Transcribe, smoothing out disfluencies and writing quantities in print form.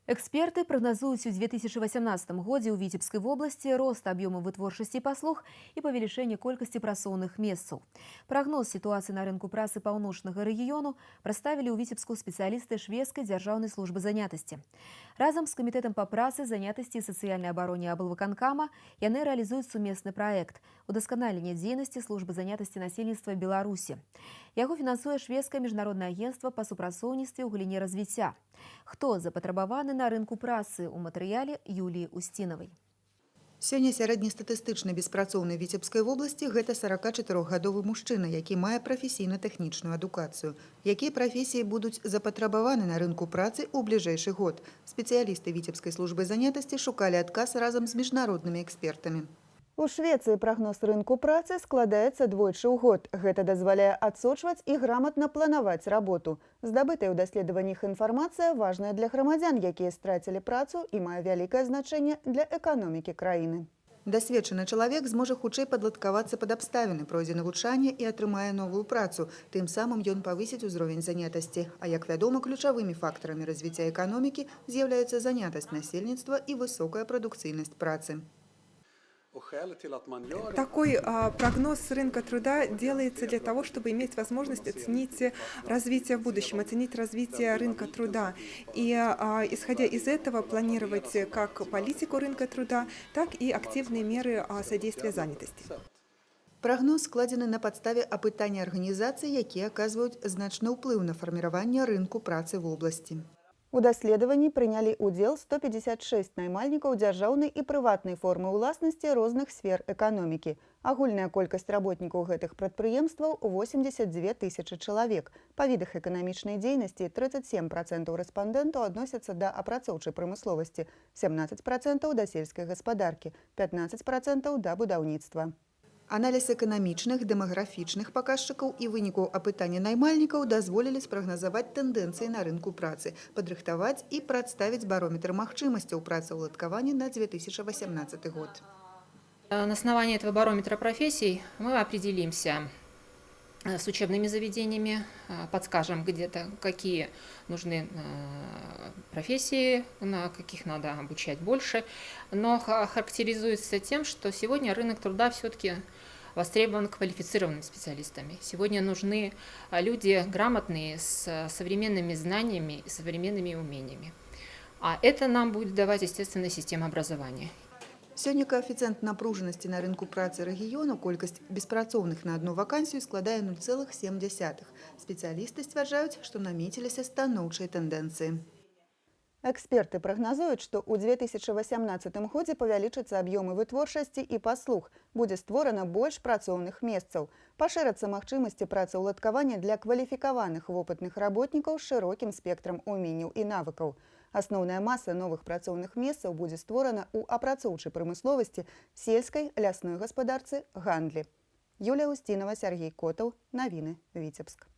Эксперты прагназуюць у 2018 годзе ў Віцебскай вобласці рост аб'ёму вытворчасці паслуг і павелічэнне колькасці працоўных месцаў. Прагноз сітуацыі на рынку працы паўночнага рэгіёну прадставілі ў Віцебску спецыялісты шведскай дзяржаўнай службы занятасці. Разам з камітэтам па працы, занятасці і сацыяльнай абароне аблвыканкама яны рэалізуюць сумесны праект удасканалення дзейнасці службы занятасці насельніцтва Беларусі. Яго фінансуе шведскае міжнароднае агенцтва па супрацоўніцтве ў галіне развіцця. Хто запатрабаваны на рынку працы у матэрыяле Юліі Устінавай. Сёння сярэднестатыстычны беспрацоўны Віцебскай вобласці гэта 44-гадовы мужчына, які мае прафесійна-тэхнічную адукацыю. Якія прафесіі будуць запатрабаваны на рынку працы ў бліжэйшы год? Спецыялісты Віцебскай службы занятасці шукалі адказ разам з міжнароднымі экспертамі. У Швецыі прагноз рынку працы складаецца двойчы ў год. Гэта дазваляе адсочваць і грамотна планаваць работу. Здабытая ў даследаваннях інфармацыя важная для грамадзян, якія страцілі працу і мае вялікае значэнне для эканомікі краіны. Дасведчаны чалавек зможа хутчэй падладкавацца пад абставіны, пройдзе навучанне і атрымае новую працу. Тым самым ён павысіць узровень занятасці. А як вядома, ключавымі фактарамі развіцця эканомікі з'яўляецца занятасць насельніцтва і высокая прадукцыйнасць працы. Такой прогноз рынка труда делается для того, чтобы иметь возможность оценить развитие в будущем, оценить развитие рынка труда. И исходя из этого планировать как политику рынка труда, так и активные меры содействия занятости. Прагноз складзены на падставе апытання арганізацый, якія аказваюць значны ўплыў на фарміраванне рынку працы в области. У даследаванні прынялі ўдзел 156 наймальнікаў дзяржаўнай і прыватнай формы ўласнасці розных сфер эканомікі. Агульная колькасць работнікаў гэтых прадпрыемстваў 82 тысячы чалавек. Па відах эканамічнай дзейнасці 37% рэспандэнтаў адносяцца да апрацоўчай прамысловасці, 17% да сельскай гаспадаркі, 15% да будаўніцтва. Аналіз эканамічных, дэмаграфічных паказчыкаў і вынікаў апытання наймальнікаў дазволілі спрагназаваць тэндэнцыі на рынку працы, падрыхтаваць і прадставіць барометр магчымасцяў працаўладкавання на 2018 год. На основании этого барометра профессий мы определимся с учебными заведениями, подскажем где-то, какие нужны профессии, на каких надо обучать больше, но характеризуется тем, что сегодня рынок труда все-таки востребован квалифицированными специалистами. Сегодня нужны люди грамотные, с современными знаниями и современными умениями. А это нам будет давать, естественно, система образования. Сёння каэфіцыент напружанасці на рынку працы рэгіёну, колькасць беспрацоўных на одну вакансію складае 0,7. Спецыялісты сцвярджаюць, што намеціліся станоўчыя тэндэнцыі. Эксперты прагназуюць, што ў 2018 годзе павялічацца аб'ёмы вытворчасці і паслуг, будзе створана больш працоўных месцаў, пашырацца магчымасці працаўладкавання для кваліфікаваных вопытных работнікаў з шырокім спектрам уменняў і навыкаў. Асноўная маса новых працоўных месцаў будзе створана ў апрацоўчай прамысловасці, сельскай, лясной гаспадарцы, гандлі. Юлія Устінава, Сергей Котаў. Навіны. Віцебск.